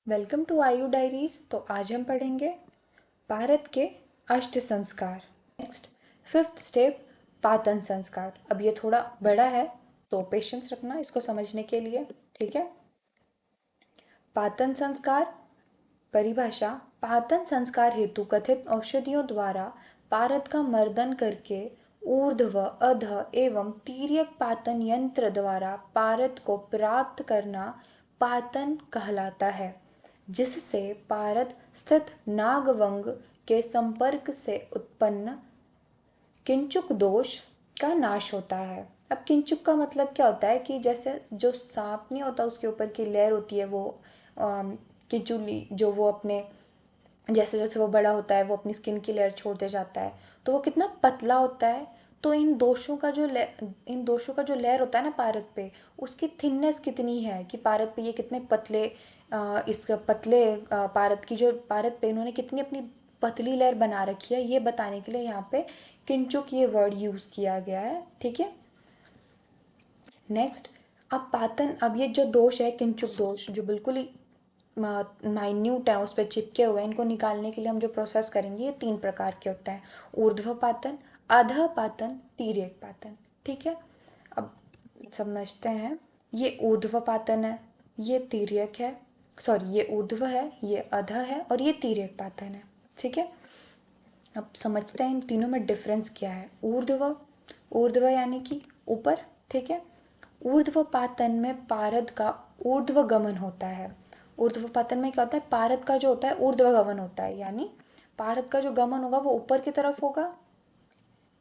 Welcome to आयु diaries. तो आज हम पढ़ेंगे भारत के अष्ट संस्कार। नेक्स्ट, फिफ्थ स्टेप, पातन संस्कार। अब ये थोड़ा बड़ा है तो पेशेंस रखना इसको समझने के लिए, ठीक है। पातन संस्कार परिभाषा: पातन संस्कार हेतु कथित औषधियों द्वारा पारद का मर्दन करके ऊर्ध्व, अधः एवं तिर्यक पातन यंत्र द्वारा पारद को प्राप्त करना पातन कहलाता है, जिससे पारद स्थित नागवंग के संपर्क से उत्पन्न किंचुक दोष का नाश होता है। अब किंचुक का मतलब क्या होता है कि जैसे जो सांप नहीं होता उसके ऊपर की लेयर होती है वो किंचुली, जो वो अपने जैसे जैसे वो बड़ा होता है वो अपनी स्किन की लेयर छोड़ते जाता है तो वो कितना पतला होता है। तो इन दोषों का जो लेयर होता है ना पारद पे, उसकी थिननेस कितनी है कि पारद पे ये कितने पतले इस पतले पारद की जो पारद पे इन्होंने कितनी अपनी पतली लेयर बना रखी है, ये बताने के लिए यहाँ पे किंचुक ये वर्ड यूज़ किया गया है, ठीक है। नेक्स्ट, अब ये जो दोष है किंचुक दोष जो बिल्कुल ही माइन्यूट है, उस पर चिपके हुए हैं, इनको निकालने के लिए हम जो प्रोसेस करेंगे ये 3 प्रकार के होते हैं: ऊर्ध्व पातन, अधः पातन, तिर्यक पातन, ठीक है। अब समझते हैं, ये ऊर्ध्व पातन है, ये तिर्यक है, सॉरी ये ऊर्ध्व है, ये अधः है और ये तिर्यक पातन है, ठीक है। अब समझते हैं इन तीनों में डिफरेंस क्या है। ऊर्ध्व, ऊर्ध्व यानी कि ऊपर, ठीक है। ऊर्ध्व पातन में पारद का ऊर्ध्व गमन होता है। ऊर्ध्व पातन में क्या होता है, पारद का जो होता है ऊर्ध्व गमन होता है, यानी पारद का जो गमन होगा वो ऊपर की तरफ होगा।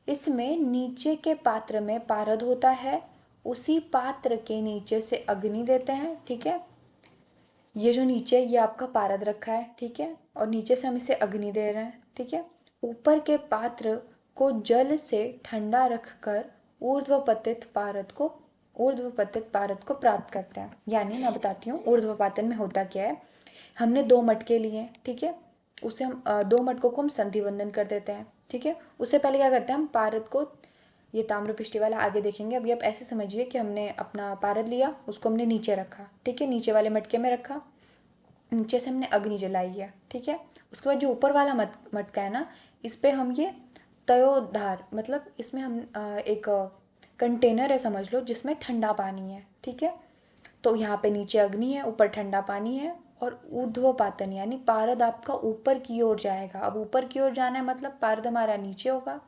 इसमें नीचे के पात्र में पारद होता है, उसी पात्र के नीचे से अग्नि देते हैं, ठीक है। ये जो नीचे ये आपका पारद रखा है, ठीक है, और नीचे से हम इसे अग्नि दे रहे हैं, ठीक है। ऊपर के पात्र को जल से ठंडा रखकर ऊर्ध्वपतित पारद को प्राप्त करते हैं। यानी मैं बताती हूँ ऊर्ध्वपातन में होता क्या है। हमने 2 मटके लिए, ठीक है। उसे हम 2 मटकों को हम संधि बंधन कर देते हैं, ठीक है। उससे पहले क्या करते हैं हम पारद को, ये ताम्रपृष्ठि वाला आगे देखेंगे। अभी आप ऐसे समझिए कि हमने अपना पारद लिया, उसको हमने नीचे रखा, ठीक है, नीचे वाले मटके में रखा, नीचे से हमने अग्नि जलाई है, ठीक है। उसके बाद जो ऊपर वाला मटका है ना, इस पे हम ये तयोधार, मतलब इसमें हम एक कंटेनर है समझ लो, जिसमें ठंडा पानी है, ठीक है। तो यहाँ पे नीचे अग्नि है, ऊपर ठंडा पानी है, और ऊर्ध्वपातन यानी पारद आपका ऊपर की ओर जाएगा। अब ऊपर की ओर जाना है मतलब पारद हमारा नीचे होगा।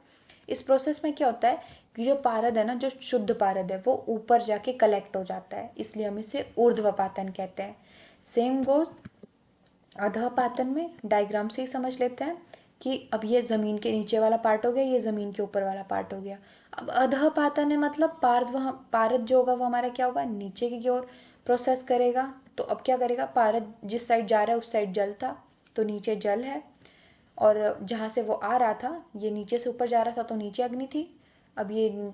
इस प्रोसेस में क्या होता है कि जो पारद है ना, जो शुद्ध पारद है, वो ऊपर जाके कलेक्ट हो जाता है, इसलिए हम इसे ऊर्ध्वपातन कहते हैं। सेम गोज अधः पातन में, डायग्राम से ही समझ लेते हैं कि अब ये ज़मीन के नीचे वाला पार्ट हो गया, ये ज़मीन के ऊपर वाला पार्ट हो गया। अब अधः पातन है मतलब पारद जो होगा वो हमारा क्या होगा, नीचे की ओर प्रोसेस करेगा। तो अब क्या करेगा, पारद जिस साइड जा रहा है उस साइड जल था, तो नीचे जल है, और जहाँ से वो आ रहा था, ये नीचे से ऊपर जा रहा था तो नीचे अग्नि थी। अब ये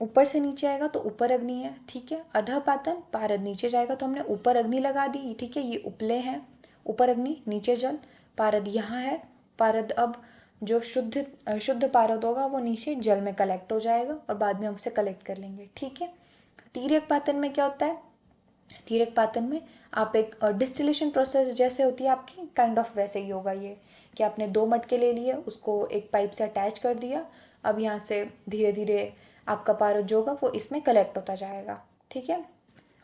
ऊपर से नीचे आएगा तो ऊपर अग्नि है, ठीक है। अधः पातन, पारद नीचे जाएगा तो हमने ऊपर अग्नि लगा दी, ठीक है, ये उपले हैं, ऊपर अग्नि नीचे जल, पारद यहाँ है। पारद अब जो शुद्ध पारद होगा वो नीचे जल में कलेक्ट हो जाएगा और बाद में हम उसे कलेक्ट कर लेंगे, ठीक है। तिर्यक पातन में क्या होता है, तिर्यक पातन में आप एक डिस्टिलेशन प्रोसेस जैसे होती है आपकी, काइंड ऑफ वैसे ही होगा ये, कि आपने 2 मटके ले लिए, उसको एक पाइप से अटैच कर दिया। अब यहाँ से धीरे धीरे आपका पारद जो होगा वो इसमें कलेक्ट होता जाएगा, ठीक है।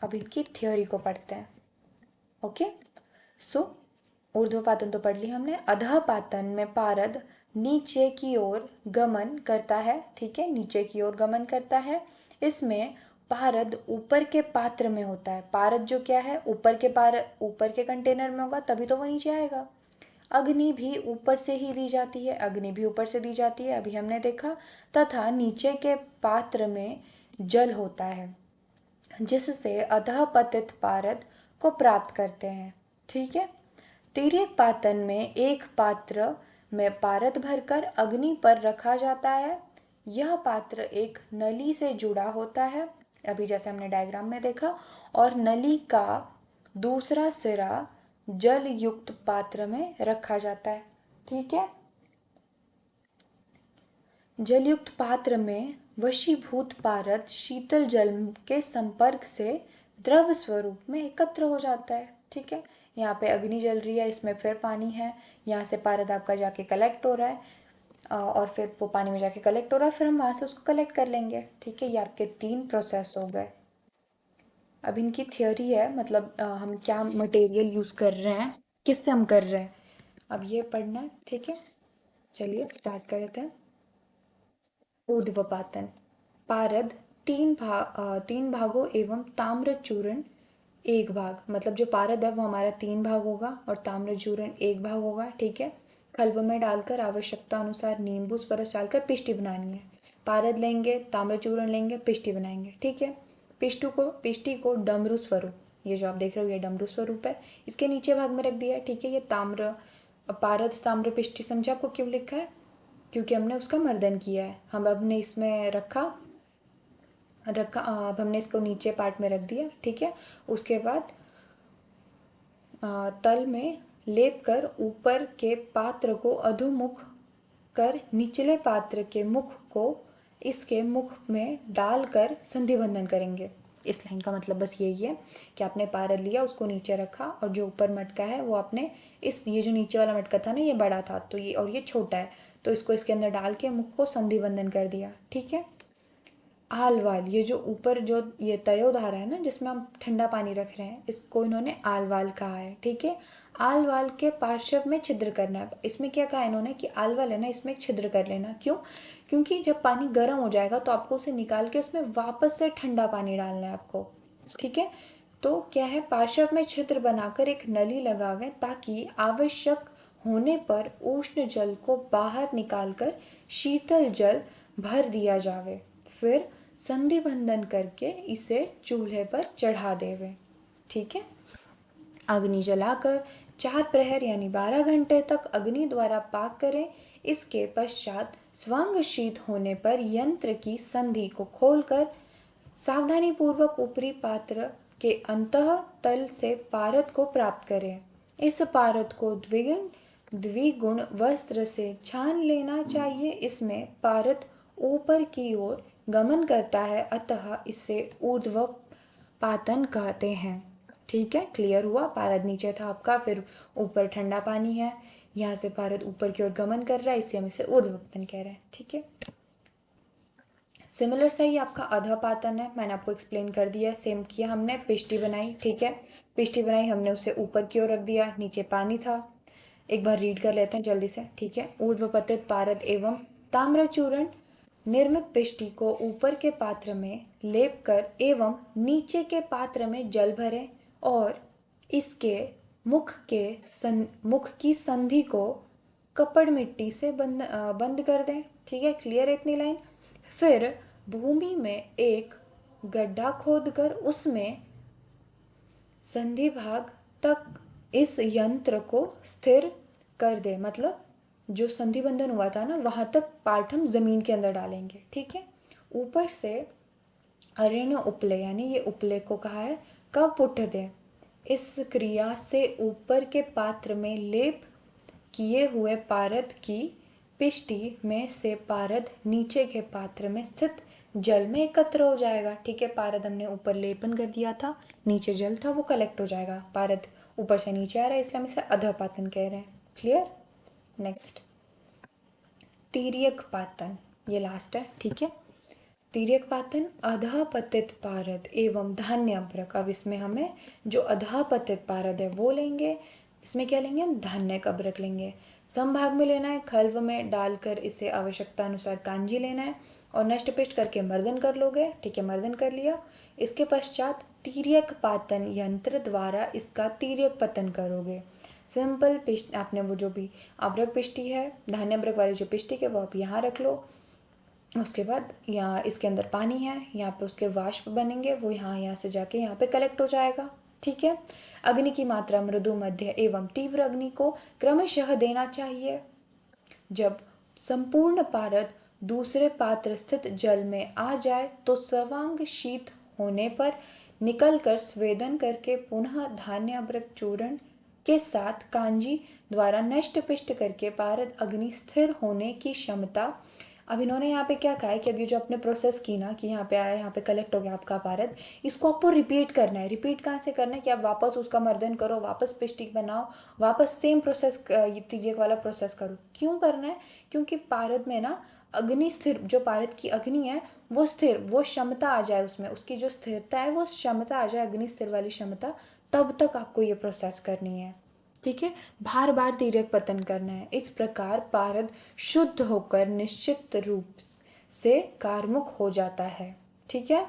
अब इनकी थ्योरी को पढ़ते हैं, ओके। सो ऊर्ध्वपातन तो पढ़ ली हमने। अधः पातन में पारद नीचे की ओर गमन करता है, ठीक है, नीचे की ओर गमन करता है। इसमें पारद ऊपर के पात्र में होता है। पारद जो क्या है, ऊपर के कंटेनर में होगा तभी तो वो नीचे आएगा। अग्नि भी ऊपर से ही दी जाती है, अग्नि भी ऊपर से दी जाती है, अभी हमने देखा। तथा नीचे के पात्र में जल होता है, जिससे अधः पतित पारद को प्राप्त करते हैं, ठीक है। तिर्यक पातन में एक पात्र में पारद भरकर अग्नि पर रखा जाता है। यह पात्र एक नली से जुड़ा होता है, अभी जैसे हमने डायग्राम में देखा, और नली का दूसरा सिरा जल युक्त पात्र में रखा जाता है, ठीक है। जलयुक्त पात्र में वशीभूत पारद शीतल जल के संपर्क से द्रव स्वरूप में एकत्र हो जाता है। ठीक है, यहाँ पे अग्नि जल रही है, इसमें फिर पानी है, यहाँ से पारद आपका जाके कलेक्ट हो रहा है, और फिर वो पानी में जाके कलेक्ट हो रहा है, फिर हम वहाँ से उसको कलेक्ट कर लेंगे। ठीक है, ये आपके 3 प्रोसेस हो गए। अब इनकी थियोरी है, मतलब हम क्या मटेरियल यूज़ कर रहे हैं, किससे हम कर रहे हैं, अब ये पढ़ना है। ठीक है, चलिए स्टार्ट करते हैं। ऊर्ध्वपातन। पारद 3 भागों एवं ताम्र चूर्ण 1 भाग, मतलब जो पारद है वो हमारा 3 भाग होगा और ताम्र चूर्ण 1 भाग होगा। ठीक है, खल्व में डालकर आवश्यकता अनुसार नींबू रस डालकर पिष्टी बनानी है। पारद लेंगे, ताम्र चूर्ण लेंगे, पिष्टी बनाएंगे। ठीक है, पिष्टी को डमरू स्वरूप, ये जो आप देख रहे हो ये डमरू स्वरूप है, इसके नीचे भाग में रख दिया है। ठीक है, ये ताम्र पारद ताम्र पिष्टी समझा आपको क्यों लिखा है, क्योंकि हमने उसका मर्दन किया है। हम अब ने इसमें रखा रखा अब हमने इसको नीचे पार्ट में रख दिया। ठीक है, उसके बाद तल में लेप कर ऊपर के पात्र को अधोमुख कर निचले पात्र के मुख को इसके मुख में डालकर संधि बंधन करेंगे। इस लाइन का मतलब बस यही है कि आपने पारद लिया, उसको नीचे रखा, और जो ऊपर मटका है वो आपने ये जो नीचे वाला मटका था ना, ये बड़ा था तो ये, और ये छोटा है, तो इसको इसके अंदर डाल के मुख को संधि बंधन कर दिया। ठीक है, आलवाल, ये जो ऊपर जो ये तयोधारा है ना जिसमें हम ठंडा पानी रख रहे हैं, इसको इन्होंने आलवाल कहा है। ठीक है, आलवाल के पार्श्व में छिद्र करना है। इसमें क्या कहा इन्होंने कि आलवाल है ना, इसमें एक छिद्र कर लेना। क्यों? क्योंकि जब पानी गर्म हो जाएगा तो आपको उसे निकाल के उसमें वापस से ठंडा पानी डालना है आपको। ठीक है, तो क्या है, पार्श्व में छिद्र बनाकर एक नली लगावें ताकि आवश्यक होने पर उष्ण जल को बाहर निकालकर शीतल जल भर दिया जावे, फिर संधि बंधन करके इसे चूल्हे पर चढ़ा देवे। ठीक है, अग्नि जलाकर 4 प्रहर यानी 12 घंटे तक अग्नि द्वारा पाक करें। इसके पश्चात स्वांग शीत होने पर यंत्र की संधि को खोलकर सावधानी पूर्वक ऊपरी पात्र के अंतः तल से पारद को प्राप्त करें। इस पारद को द्विगुण वस्त्र से छान लेना चाहिए। इसमें पारद ऊपर की ओर गमन करता है, अतः इसे ऊर्ध्व पातन कहते हैं। ठीक है, क्लियर हुआ? पारद नीचे था आपका, फिर ऊपर ठंडा पानी है, यहाँ से पारद ऊपर की ओर गमन कर रहा है, इसे हम इसे ऊर्ध्व पातन कह रहे हैं। ठीक है, सिमिलर सा ही आपका अधपातन है, मैंने आपको एक्सप्लेन कर दिया। सेम किया हमने, पिष्टी बनाई। ठीक है, पिष्टी बनाई हमने, उसे ऊपर की ओर रख दिया, नीचे पानी था। एक बार रीड कर लेते हैं जल्दी से। ठीक है, ऊर्ध्वपतित पारद एवं ताम्रचूर्ण निर्मित पिष्टी को ऊपर के पात्र में लेप कर एवं नीचे के पात्र में जल भरें और इसके मुख की संधि को कपड़ मिट्टी से बंद कर दें। ठीक है, क्लियर है इतनी लाइन? फिर भूमि में एक गड्ढा खोदकर उसमें संधि भाग तक इस यंत्र को स्थिर कर दे, मतलब जो संधि बंधन हुआ था ना वहां तक पार्ट हम जमीन के अंदर डालेंगे। ठीक है, ऊपर से अरेण उपले, यानी ये उपले को कहा है कब उठ दे। इस क्रिया से ऊपर के पात्र में लेप किए हुए पारद की पिष्टी में से पारद नीचे के पात्र में स्थित जल में एकत्र हो जाएगा। ठीक है, पारद हमने ऊपर लेपन कर दिया था, नीचे जल था, वो कलेक्ट हो जाएगा। पारद ऊपर से नीचे आ रहा है, इसलिए हम इसे अधपातन कह रहे हैं। क्लियर? नेक्स्ट, तिर्यक पातन, ये लास्ट है। ठीक है, तिर्यक पातन अधःपतित पारद एवं धान्य अभ्रक। अब इसमें हमें जो अधःपतित पारद है वो लेंगे, इसमें क्या लेंगे हम, धान्य का अभ्रक लेंगे। समभाग में लेना है, खल्व में डालकर इसे आवश्यकता अनुसार कांजी लेना है और नष्ट पिष्ट करके मर्दन कर लोगे। ठीक है, मर्दन कर लिया। इसके पश्चात तिर्यक पातन यंत्र द्वारा इसका तिर्यक पतन करोगे। सिंपल पिष्ट, आपने वो जो भी अभ्रक पिष्टी है, धान्य अभ्रक वाली जो पिष्टी है वो आप यहाँ रख लो। उसके बाद यहाँ इसके अंदर पानी है, यहाँ पे उसके वाष्प बनेंगे, वो यहाँ से जाके यहाँ पे कलेक्ट हो जाएगा। ठीक है, अग्नि की मात्रा मृदु, मध्य एवं तीव्र अग्नि को क्रमशः देना चाहिए। जब संपूर्ण पारद दूसरे पात्र स्थित जल में आ जाए तो सवांग शीत होने पर निकलकर स्वेदन करके पुनः धान्य अभ्रक चूर्ण के साथ कांजी द्वारा नष्ट पिष्ट करके पारद अग्नि स्थिर होने की क्षमता अब इन्होंने यहाँ पे क्या कहा है कि अब ये जो आपने प्रोसेस की ना कि यहाँ पे आया, यहाँ पे कलेक्ट हो गया आपका पारद, इसको आपको रिपीट करना है। रिपीट कहाँ से करना है कि आप वापस उसका मर्दन करो, वापस पिष्टिक बनाओ, वापस सेम प्रोसेस, ये वाला प्रोसेस करो। क्यों करना है? क्योंकि पारद में ना अग्नि स्थिर, जो पारद की अग्नि है वो स्थिर, वो क्षमता आ जाए उसमें, उसकी जो स्थिरता है वो क्षमता आ जाए, अग्नि स्थिर वाली क्षमता, तब तक आपको ये प्रोसेस करनी है। ठीक है, बार बार तिर्यक पतन करना है। इस प्रकार पारद शुद्ध होकर निश्चित रूप से कारमुक हो जाता है। ठीक है,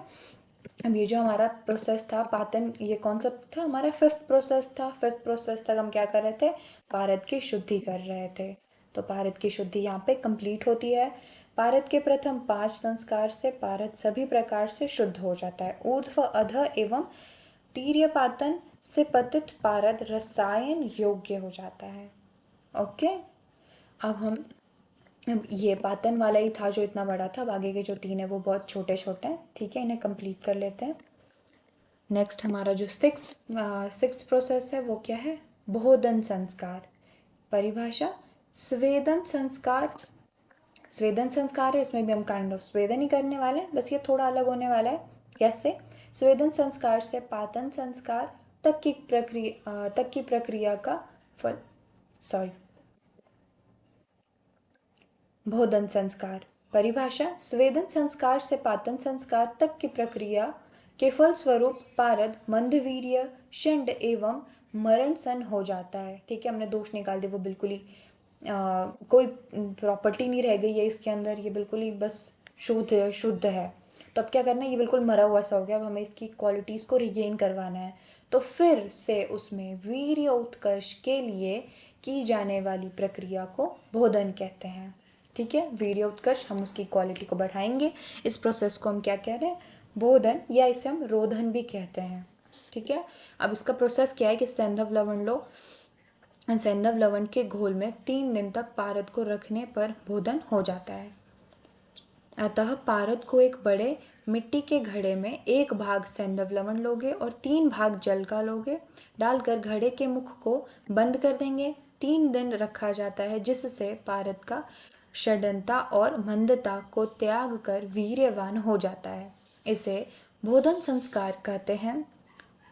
अब ये जो हमारा प्रोसेस था पातन, ये कौन सा था? हमारा फिफ्थ प्रोसेस था। फिफ्थ प्रोसेस तक हम क्या कर रहे थे? पारद की शुद्धि कर रहे थे। तो पारद की शुद्धि यहाँ पे कंप्लीट होती है। पारद के प्रथम 5 संस्कार से पारद सभी प्रकार से शुद्ध हो जाता है। ऊर्ध्व अध एवं तीर्यपातन से पतित पारद रसायन योग्य हो जाता है। ओके, अब ये पातन वाला ही था जो इतना बड़ा था, अब आगे के जो 3 है वो बहुत छोटे छोटे हैं। ठीक है, इन्हें कंप्लीट कर लेते हैं। नेक्स्ट हमारा जो सिक्स्थ प्रोसेस है वो क्या है? बोधन संस्कार। परिभाषा: स्वेदन संस्कार। स्वेदन संस्कार है, इसमें भी हम काइंड ऑफ स्वेदन ही करने वाले हैं, बस ये थोड़ा अलग होने वाला है। कैसे? स्वेदन संस्कार से पातन संस्कार तक की प्रक्रिया का फल, सॉरी, बोधन संस्कार। परिभाषा: स्वेदन संस्कार से पातन संस्कार तक की प्रक्रिया के फल स्वरूप पारद मंदवीर्य, षंड एवं मरण सन हो जाता है। ठीक है, हमने दोष निकाल दिए, वो बिल्कुल ही कोई प्रॉपर्टी नहीं रह गई है इसके अंदर, ये बिल्कुल ही बस शुद्ध है। तो अब क्या करना है? ये बिल्कुल मरा हुआ सा हो गया, अब हमें इसकी क्वालिटीज़ को रिगेन करवाना है। तो फिर से उसमें वीर्य उत्कर्ष के लिए की जाने वाली प्रक्रिया को बोधन कहते हैं। ठीक है, वीर्य उत्कर्ष, हम उसकी क्वालिटी को बढ़ाएंगे। इस प्रोसेस को हम क्या कह रहे हैं? बोधन, या इसे हम रोधन भी कहते हैं। ठीक है, अब इसका प्रोसेस क्या है कि सैंधव लवण लो, सैंधव लवण के घोल में 3 दिन तक पारद को रखने पर बोधन हो जाता है। अतः पारद को एक बड़े मिट्टी के घड़े में 1 भाग सैंधव लवण लोगे और 3 भाग जल का लोगे, डालकर घड़े के मुख को बंद कर देंगे। 3 दिन रखा जाता है, जिससे पारद का षडंता और मंदता को त्याग कर वीर्यवान हो जाता है। इसे बोधन संस्कार कहते हैं।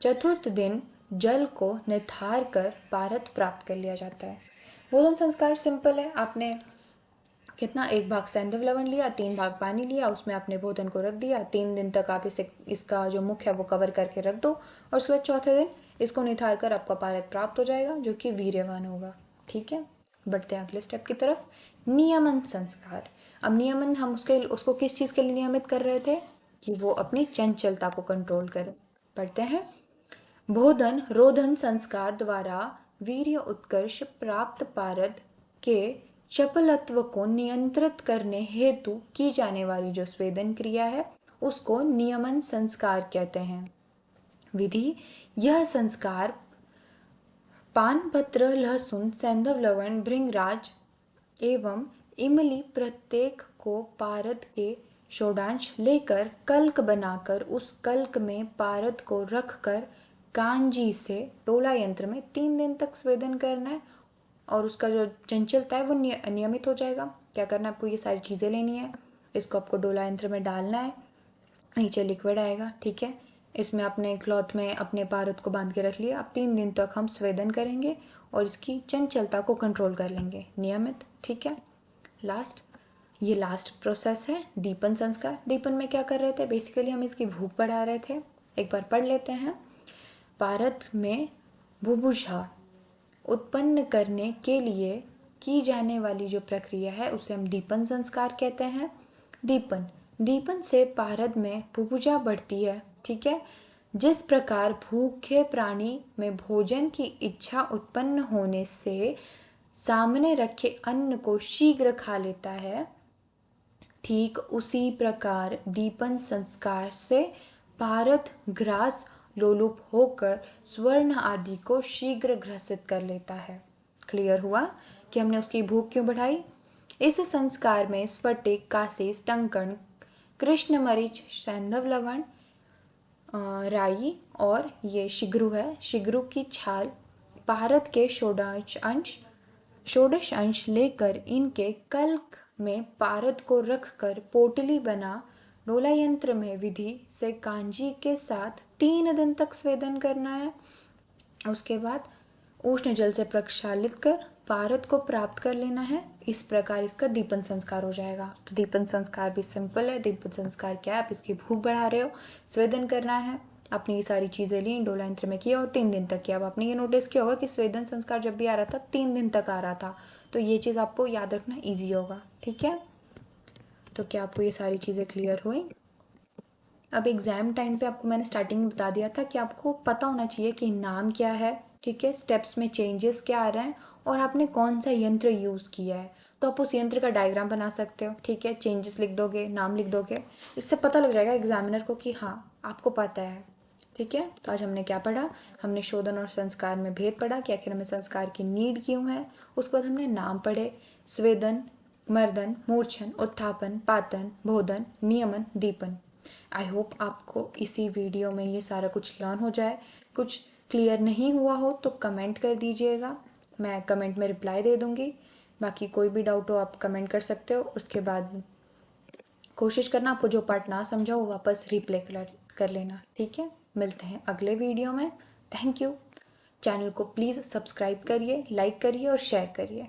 चतुर्थ दिन जल को निथार कर पारद प्राप्त कर लिया जाता है। बोधन संस्कार सिंपल है, आपने कितना, 1 भाग सैंधव लवण लिया, 3 भाग पानी लिया, उसमें आपने बोधन को रख दिया। 3 दिन तक आप इसे, इसका जो मुख है वो कवर करके रख दो, और उसके बाद चौथे दिन इसको निथार कर आपका पारद प्राप्त हो जाएगा, जो कि वीर्यवान होगा। ठीक है, बढ़ते हैं अगले स्टेप की तरफ। नियमन संस्कार। अब नियमन हम उसको किस चीज़ के लिए नियमित कर रहे थे? कि वो अपनी चंचलता को कंट्रोल करे। पढ़ते हैं। बोधन रोधन संस्कार द्वारा वीर्य उत्कर्ष प्राप्त पारद के चपलत्व को नियंत्रित करने हेतु की जाने वाली जो स्वेदन क्रिया है उसको नियमन संस्कार कहते हैं। विधि: यह संस्कार पानपत्र, लहसुन, सैंधव लवण, भृंगराज एवं इमली प्रत्येक को पारद के षोडांश लेकर कल्क बनाकर उस कल्क में पारद को रखकर कांजी से डोला यंत्र में 3 दिन तक स्वेदन करना है, और उसका जो चंचलता है वो नियमित हो जाएगा। क्या करना है आपको? ये सारी चीज़ें लेनी है, इसको आपको डोला यंत्र में डालना है, नीचे लिक्विड आएगा। ठीक है, इसमें अपने क्लॉथ में अपने पारद को बांध के रख लिया। अब 3 दिन तक हम स्वेदन करेंगे और इसकी चंचलता को कंट्रोल कर लेंगे नियमित। ठीक है, ये लास्ट प्रोसेस है दीपन संस्कार। दीपन में क्या कर रहे थे? बेसिकली हम इसकी भूख बढ़ा रहे थे। एक बार पढ़ लेते हैं। पारद में बुभुक्षा उत्पन्न करने के लिए की जाने वाली जो प्रक्रिया है उसे हम दीपन संस्कार कहते हैं। दीपन से पारद में बुभुक्षा बढ़ती है। ठीक है, जिस प्रकार भूखे प्राणी में भोजन की इच्छा उत्पन्न होने से सामने रखे अन्न को शीघ्र खा लेता है, ठीक उसी प्रकार दीपन संस्कार से पारद ग्रास लोलुप होकर स्वर्ण आदि को शीघ्र ग्रसित कर लेता है। क्लियर हुआ कि हमने उसकी भूख क्यों बढ़ाई? इस संस्कार में स्फटिक, कांसे, टंकण, कृष्ण मरीच, सैंधव लवण, राई और ये शिग्रु है, शिग्रु की छाल, पारद के षोडश अंश लेकर इनके कल्क में पारद को रखकर पोटली बना डोला यंत्र में विधि से कांजी के साथ 3 दिन तक स्वेदन करना है। उसके बाद उष्ण जल से प्रक्षालित कर पारद को प्राप्त कर लेना है। इस प्रकार इसका दीपन संस्कार हो जाएगा। तो दीपन संस्कार भी सिंपल है। दीपन संस्कार क्या है? आप इसकी भूख बढ़ा रहे हो, स्वेदन करना है, अपनी ये सारी चीज़ें ली, डोला यंत्र में किया और 3 दिन तक किया। अब आपने ये नोटिस किया होगा कि स्वेदन संस्कार जब भी आ रहा था 3 दिन तक आ रहा था। तो ये चीज़ आपको याद रखना ईजी होगा। ठीक है, तो क्या आपको ये सारी चीज़ें क्लियर हुई? अब एग्ज़ाम टाइम पे आपको मैंने स्टार्टिंग में बता दिया था कि आपको पता होना चाहिए कि नाम क्या है, ठीक है, स्टेप्स में चेंजेस क्या आ रहे हैं और आपने कौन सा यंत्र यूज़ किया है। तो आप उस यंत्र का डायग्राम बना सकते हो। ठीक है, चेंजेस लिख दोगे, नाम लिख दोगे, इससे पता लग जाएगा एग्जामिनर को कि हाँ आपको पता है। ठीक है, तो आज हमने क्या पढ़ा? हमने शोधन और संस्कार में भेद पढ़ा कि आखिर हमें संस्कार की नीड क्यों है। उसके बाद हमने नाम पढ़े, स्वेदन, मर्दन, मूर्छन, उत्थापन, पातन, बोधन, नियमन, दीपन। आई होप आपको इसी वीडियो में ये सारा कुछ लर्न हो जाए। कुछ क्लियर नहीं हुआ हो तो कमेंट कर दीजिएगा, मैं कमेंट में रिप्लाई दे दूँगी। बाकी कोई भी डाउट हो आप कमेंट कर सकते हो। उसके बाद कोशिश करना आपको जो पार्ट ना समझा हो वापस रिप्ले कर लेना। ठीक है, मिलते हैं अगले वीडियो में। Thank you. चैनल को प्लीज़ सब्सक्राइब करिए, लाइक करिए और शेयर करिए।